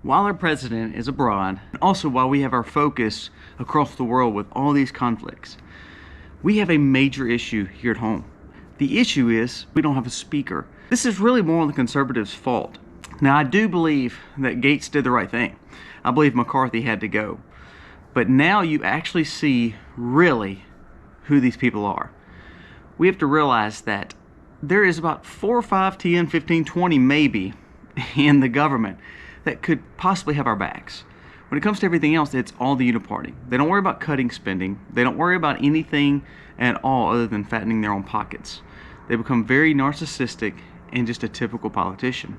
While our president is abroad, and also while we have our focus across the world with all these conflicts, we have a major issue here at home. The issue is we don't have a speaker. This is really more on the conservatives' fault. Now, I do believe that Gates did the right thing. I believe McCarthy had to go. But now you actually see really who these people are. We have to realize that there is about 4, 5, 10, 15, 20 maybe in the government that could possibly have our backs. When it comes to everything else, it's all the uniparty. They don't worry about cutting spending. They don't worry about anything at all other than fattening their own pockets. They become very narcissistic and just a typical politician.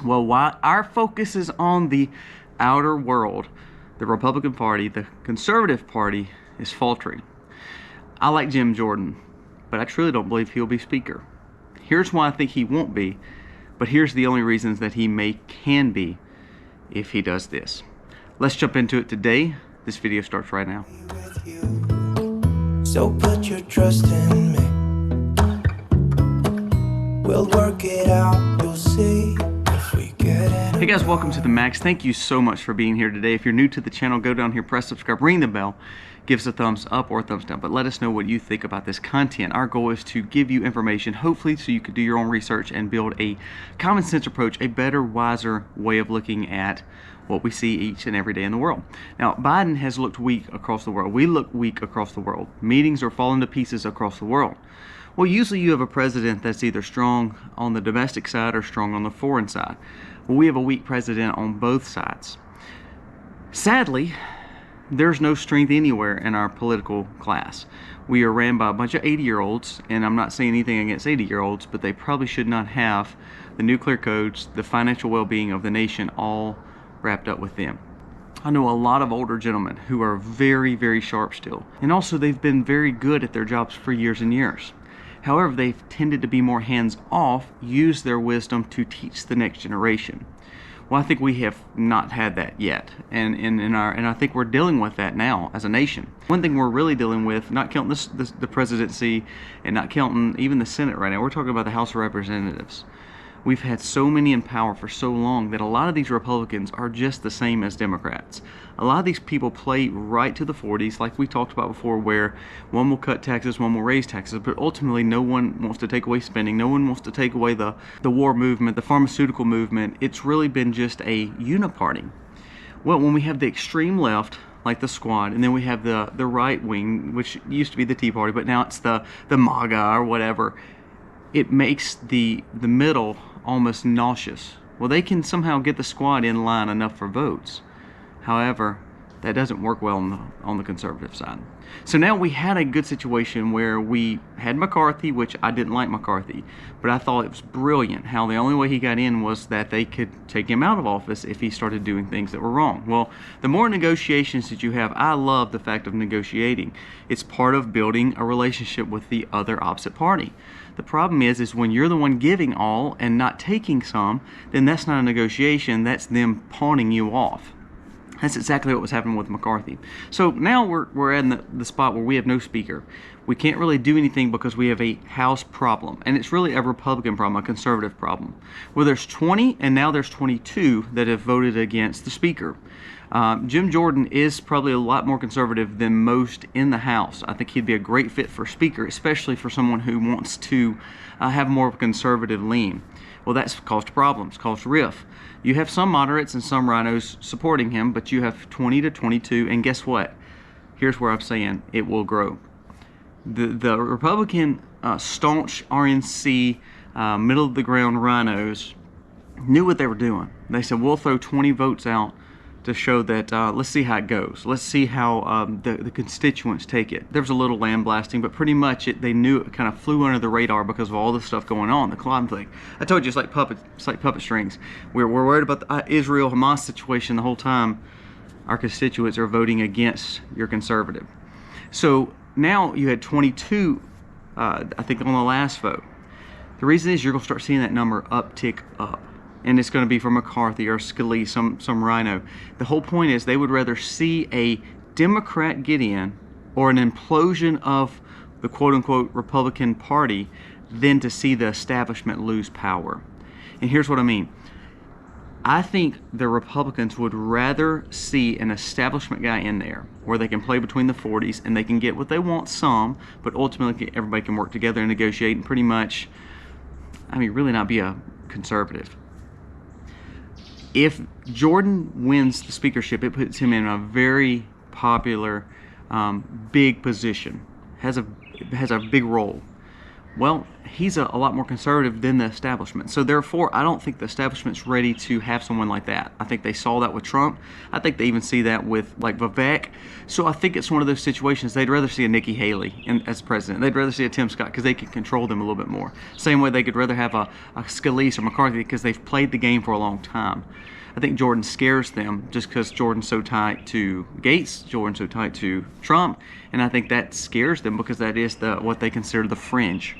Well, while our focus is on the outer world, the Republican Party, the Conservative Party is faltering. I like Jim Jordan, but I truly don't believe he'll be Speaker. Here's why I think he won't be, but here's the only reasons that he can be if he does this. Let's jump into it today. This video starts right now. So put your trust in me. We'll work it out, you'll see if we get it. Hey guys, welcome to the Max. Thank you so much for being here today. If you're new to the channel, go down here, press subscribe, ring the bell, give us a thumbs up or a thumbs down, but let us know what you think about this content. Our goal is to give you information, hopefully so you can do your own research and build a common sense approach, a better, wiser way of looking at what we see each and every day in the world. Now, Biden has looked weak across the world. We look weak across the world. Meetings are falling to pieces across the world. Well, usually you have a president that's either strong on the domestic side or strong on the foreign side. Well, we have a weak president on both sides. Sadly, there's no strength anywhere in our political class. We are ran by a bunch of 80-year-olds, and I'm not saying anything against 80-year-olds, but they probably should not have the nuclear codes, the financial well-being of the nation all wrapped up with them. I know a lot of older gentlemen who are very, very sharp still, and also they've been very good at their jobs for years and years. However, they've tended to be more hands-off, use their wisdom to teach the next generation. Well, I think we have not had that yet, and I think we're dealing with that now as a nation. One thing we're really dealing with, not counting the presidency and not counting even the Senate right now, we're talking about the House of Representatives. We've had so many in power for so long that a lot of these Republicans are just the same as Democrats. A lot of these people play right to the 40s, like we talked about before, where one will cut taxes, one will raise taxes, but ultimately no one wants to take away spending, no one wants to take away the war movement, the pharmaceutical movement. It's really been just a uniparty. Well, when we have the extreme left, like the Squad, and then we have the right wing, which used to be the Tea Party, but now it's the MAGA or whatever, it makes the middle almost nauseous. Well, they can somehow get the Squad in line enough for votes. However, that doesn't work well on the conservative side. So now we had a good situation where we had McCarthy, which I didn't like McCarthy, but I thought it was brilliant how the only way he got in was that they could take him out of office if he started doing things that were wrong. Well, the more negotiations that you have, I love the fact of negotiating. It's part of building a relationship with the other opposite party. The problem is when you're the one giving all and not taking some, then that's not a negotiation, that's them pawning you off. That's exactly what was happening with McCarthy. So now we're in the spot where we have no speaker. We can't really do anything because we have a House problem. And it's really a Republican problem, a conservative problem. Well, there's 20 and now there's 22 that have voted against the speaker. Jim Jordan is probably a lot more conservative than most in the House. I think he'd be a great fit for speaker, especially for someone who wants to have more of a conservative lean. Well, that's caused problems, caused rift. You have some moderates and some rhinos supporting him, but you have 20 to 22, and guess what? Here's where I'm saying it will grow. The Republican staunch RNC, middle-of-the-ground rhinos knew what they were doing. They said, we'll throw 20 votes out to show that let's see how it goes. Let's see how the constituents take it. There was a little land blasting, but pretty much they knew it kind of flew under the radar because of all the stuff going on, the conflict. I told you it's like puppet strings. We're worried about the Israel-Hamas situation the whole time. Our constituents are voting against your conservative. So now you had 22, I think, on the last vote. The reason is you're going to start seeing that number uptick up. And it's going to be for McCarthy or Scalise, some rhino. The whole point is they would rather see a Democrat get in or an implosion of the quote-unquote Republican Party than to see the establishment lose power. And here's what I mean. I think the Republicans would rather see an establishment guy in there where they can play between the 40s and they can get what they want some, but ultimately everybody can work together and negotiate and pretty much, I mean, really not be a conservative. If Jordan wins the speakership, it puts him in a very popular, big position, has a big role. Well, he's a lot more conservative than the establishment. So therefore, I don't think the establishment's ready to have someone like that. I think they saw that with Trump. I think they even see that with like Vivek. So I think it's one of those situations they'd rather see a Nikki Haley as president. They'd rather see a Tim Scott because they can control them a little bit more. Same way they could rather have a Scalise or McCarthy because they've played the game for a long time. I think Jordan scares them just because Jordan's so tight to Gates, Jordan's so tight to Trump, and I think that scares them because that is what they consider the fringe.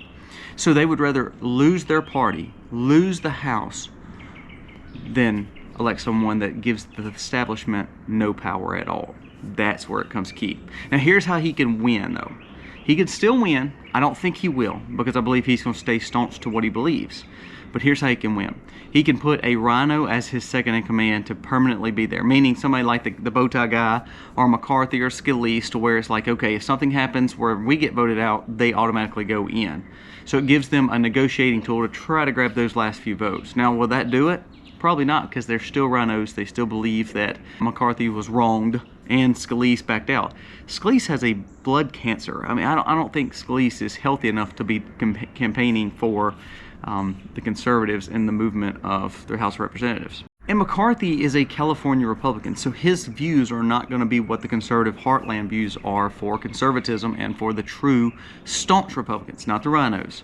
So they would rather lose their party, lose the House, than elect someone that gives the establishment no power at all. That's where it comes key. Now here's how he can win though. He could still win. I don't think he will because I believe he's going to stay staunch to what he believes. But here's how he can win. He can put a rhino as his second in command to permanently be there, meaning somebody like the bow tie guy or McCarthy or Scalise, to where it's like, okay, if something happens where we get voted out, they automatically go in. So it gives them a negotiating tool to try to grab those last few votes. Now, will that do it? Probably not, because they're still rhinos. They still believe that McCarthy was wronged and Scalise backed out. Scalise has a blood cancer. I mean, I don't think Scalise is healthy enough to be campaigning for the conservatives in the movement of their House of Representatives. And McCarthy is a California Republican, so his views are not going to be what the conservative heartland views are for conservatism and for the true staunch Republicans, not the rhinos.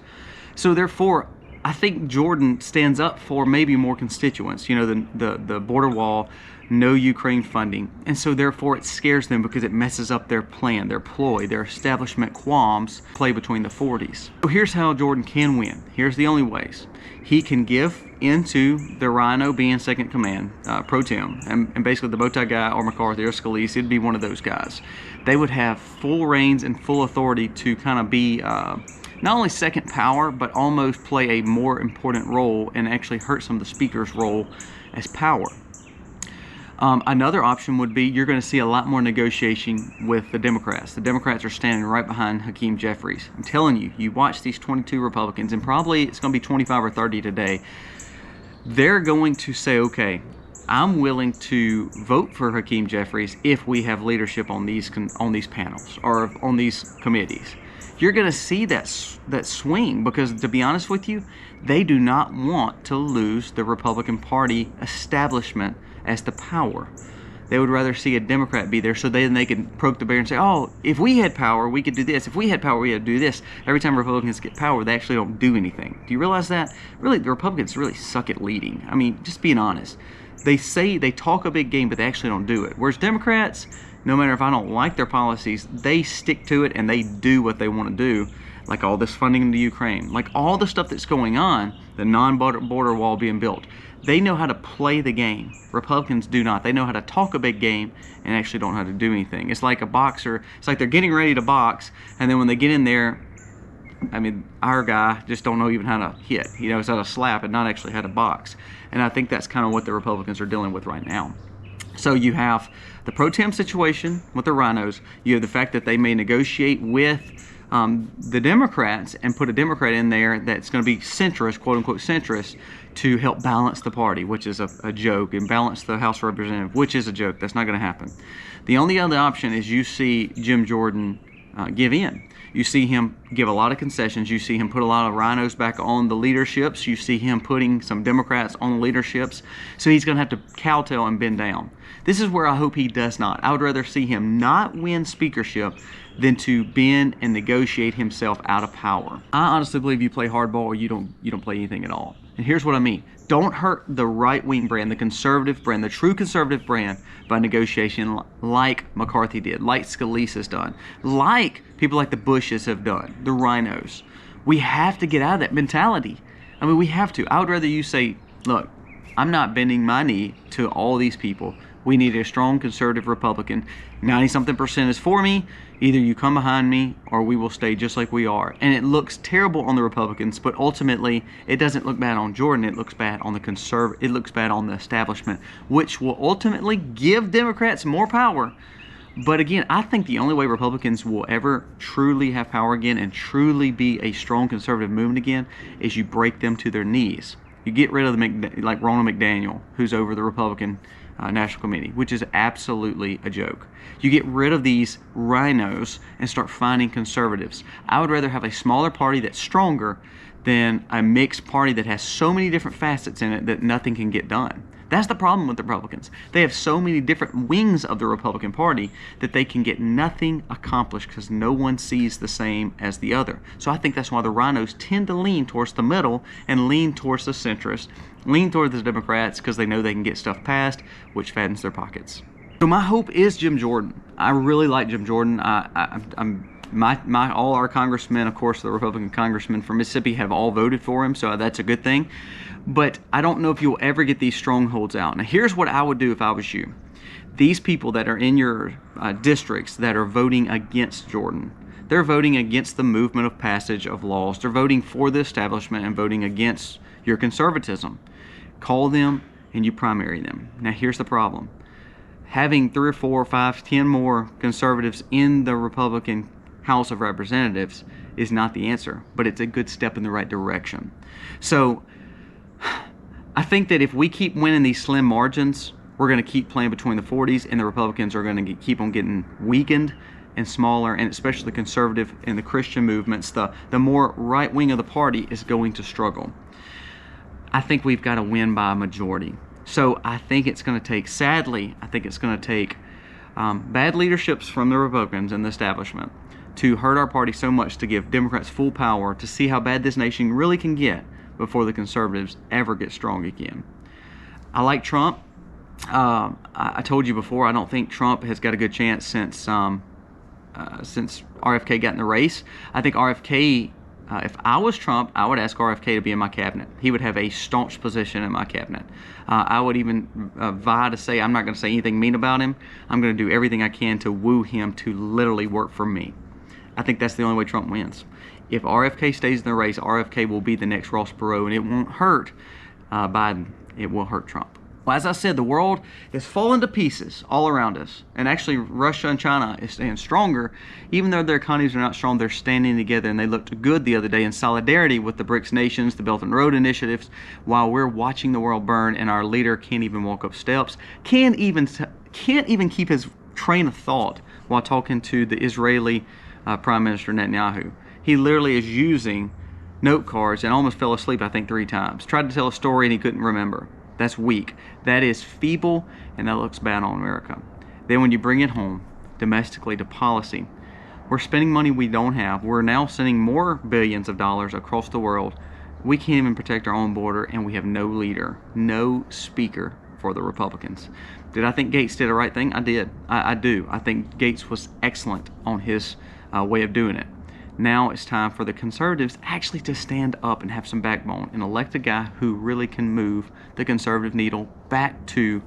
So therefore, I think Jordan stands up for maybe more constituents, you know, the border wall, no Ukraine funding. And so therefore it scares them because it messes up their plan, their ploy, their establishment qualms play between the 40s. So here's how Jordan can win. Here's the only ways. He can give into the rhino being second command, pro tem, and basically the bow tie guy or McCarthy or Scalise, it'd be one of those guys. They would have full reins and full authority to kind of be not only second power, but almost play a more important role and actually hurt some of the speaker's role as power. Another option would be you're going to see a lot more negotiation with the Democrats. The Democrats are standing right behind Hakeem Jeffries. I'm telling you, you watch these 22 Republicans, and probably it's going to be 25 or 30 today. They're going to say, okay, I'm willing to vote for Hakeem Jeffries if we have leadership on these panels or on these committees. You're going to see that swing because, to be honest with you, they do not want to lose the Republican Party establishment as the power. They would rather see a Democrat be there so then they can poke the bear and say, oh, if we had power, we could do this. If we had power, we had to do this. Every time Republicans get power, they actually don't do anything. Do you realize that? Really, the Republicans really suck at leading. I mean, just being honest. They say they talk a big game, but they actually don't do it. Whereas Democrats, no matter if I don't like their policies, they stick to it and they do what they want to do. Like all this funding into Ukraine, like all the stuff that's going on, the non-border wall being built. They know how to play the game. Republicans do not. They know how to talk a big game and actually don't know how to do anything. It's like a boxer. It's like they're getting ready to box, and then when they get in there, I mean, our guy just don't know even how to hit. You know, it's how to slap and not actually how to box. And I think that's kind of what the Republicans are dealing with right now. So you have the pro tem situation with the rhinos. You have the fact that they may negotiate with the Democrats and put a Democrat in there that's going to be centrist, quote unquote centrist, to help balance the party, which is a joke, and balance the House of Representatives, which is a joke. That's not going to happen. The only other option is you see Jim Jordan give in. You see him give a lot of concessions. You see him put a lot of rhinos back on the leaderships. You see him putting some Democrats on the leaderships. So he's going to have to kowtow and bend down. This is where I hope he does not. I would rather see him not win speakership than to bend and negotiate himself out of power. I honestly believe you play hardball or you don't play anything at all. And here's what I mean. Don't hurt the right-wing brand, the conservative brand, the true conservative brand by negotiation like McCarthy did, like Scalise has done, like people like the Bushes have done, the rhinos. We have to get out of that mentality. I mean, we have to. I would rather you say, look, I'm not bending my knee to all these people. We need a strong conservative Republican. 90-something% is for me. Either you come behind me or we will stay just like we are. And it looks terrible on the Republicans, but ultimately it doesn't look bad on Jordan. It looks bad on the it looks bad on the establishment, which will ultimately give Democrats more power. But again, I think the only way Republicans will ever truly have power again and truly be a strong conservative movement again is you break them to their knees. You get rid of like Ronald McDaniel, who's over the Republican National Committee, which is absolutely a joke. You get rid of these rhinos and start finding conservatives. I would rather have a smaller party that's stronger than a mixed party that has so many different facets in it that nothing can get done. That's the problem with the Republicans. They have so many different wings of the Republican Party that they can get nothing accomplished because no one sees the same as the other. So I think that's why the rhinos tend to lean towards the middle and lean towards the centrists, lean towards the Democrats because they know they can get stuff passed, which fattens their pockets. So my hope is Jim Jordan. I really like Jim Jordan. All our congressmen, of course, the Republican congressmen from Mississippi have all voted for him, so that's a good thing. But I don't know if you'll ever get these strongholds out. Now, here's what I would do if I was you. These people that are in your districts that are voting against Jordan, they're voting against the movement of passage of laws. They're voting for the establishment and voting against your conservatism. Call them and you primary them. Now, here's the problem. Having 3 or 4 or 5, 10 more conservatives in the Republican House of Representatives is not the answer, but it's a good step in the right direction. So I think that if we keep winning these slim margins, we're going to keep playing between the 40s, and the Republicans are going to keep on getting weakened and smaller, and especially the conservative and the Christian movements, the more right wing of the party is going to struggle. I think we've got to win by a majority. So I think it's going to take, sadly, I think it's going to take bad leaderships from the Republicans and the establishment to hurt our party so much to give Democrats full power to see how bad this nation really can get before the conservatives ever get strong again. I like Trump. I told you before, I don't think Trump has got a good chance since RFK got in the race. I think RFK, if I was Trump, I would ask RFK to be in my cabinet. He would have a staunch position in my cabinet. I would even vie to say, I'm not going to say anything mean about him. I'm going to do everything I can to woo him to literally work for me. I think that's the only way Trump wins. If RFK stays in the race, RFK will be the next Ross Perot, and it won't hurt Biden. It will hurt Trump. Well, as I said, the world is falling to pieces all around us. And actually, Russia and China is staying stronger. Even though their economies are not strong, they're standing together, and they looked good the other day in solidarity with the BRICS nations, the Belt and Road initiatives, while we're watching the world burn, and our leader can't even walk up steps, can't even keep his train of thought while talking to the Israeli Prime Minister Netanyahu. He literally is using note cards and almost fell asleep, I think, 3 times. Tried to tell a story and he couldn't remember. That's weak. That is feeble, and that looks bad on America. Then when you bring it home, domestically, to policy, we're spending money we don't have. We're now sending more billions of dollars across the world. We can't even protect our own border, and we have no leader, no speaker for the Republicans. Did I think Gates did the right thing? I did. I do. I think Gates was excellent on his way of doing it. Now it's time for the conservatives actually to stand up and have some backbone and elect a guy who really can move the conservative needle back to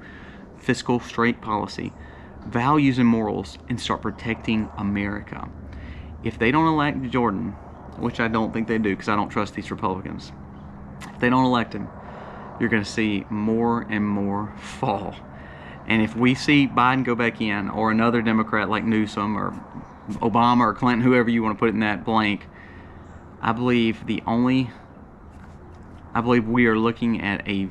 fiscal straight policy, values and morals, and start protecting America. If they don't elect Jordan, which I don't think they do because I don't trust these Republicans, if they don't elect him, you're going to see more and more fall. And if we see Biden go back in, or another Democrat like Newsom or Obama or Clinton, whoever you want to put in that blank, I believe we are looking at a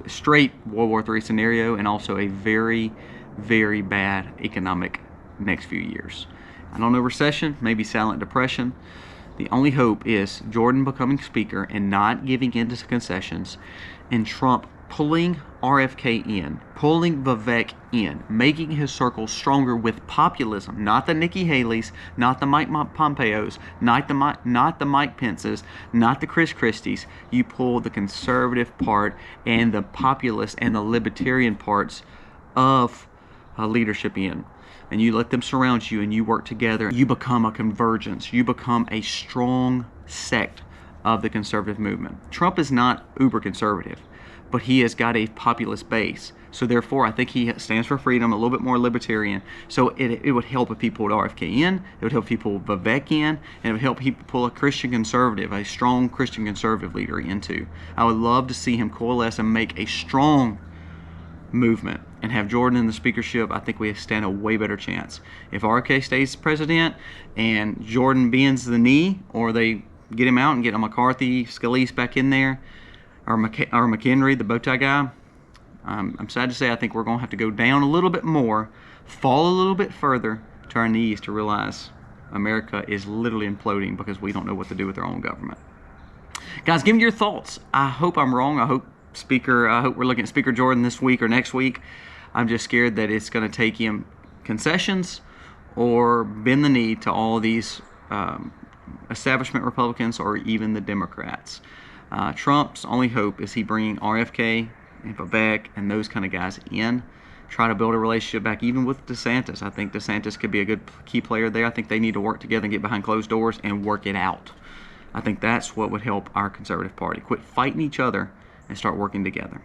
straight World War III scenario, and also a very, very bad economic next few years. I don't know, recession, maybe silent depression. The only hope is Jordan becoming speaker and not giving in to concessions, and Trump pulling RFK in, pulling Vivek in, making his circle stronger with populism, not the Nikki Haley's, not the Mike Pompeo's, not the Mike Pence's, not the Chris Christie's. You pull the conservative part and the populist and the libertarian parts of leadership in, and you let them surround you, and you work together. You become a convergence. You become a strong sect of the conservative movement. Trump is not uber conservative, but he has got a populist base. So therefore, I think he stands for freedom, a little bit more libertarian. So it would help if he pulled RFK in, it would help people Vivek in, and it would help people pull a Christian conservative, a strong Christian conservative leader into. I would love to see him coalesce and make a strong movement and have Jordan in the speakership. I think we stand a way better chance. If RFK stays president and Jordan bends the knee, or they get him out and get a McCarthy, Scalise back in there, or McHenry, the bow tie guy, I'm sad to say I think we're going to have to go down a little bit more, fall a little bit further to our knees to realize America is literally imploding because we don't know what to do with our own government. Guys, give me your thoughts. I hope I'm wrong. I hope we're looking at Speaker Jordan this week or next week. I'm just scared that it's going to take him concessions or bend the knee to all of these establishment Republicans or even the Democrats. Trump's only hope is he bringing RFK and Vivek and those kind of guys in, try to build a relationship back even with DeSantis. I think DeSantis could be a good key player there. I think they need to work together and get behind closed doors and work it out. I think that's what would help our conservative party. Quit fighting each other and start working together.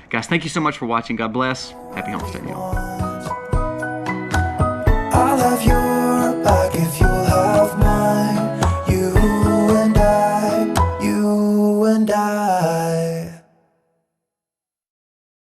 Guys, thank you so much for watching. God bless. Happy homesteading, y'all. I'll have your back if you'll have mine. You and I.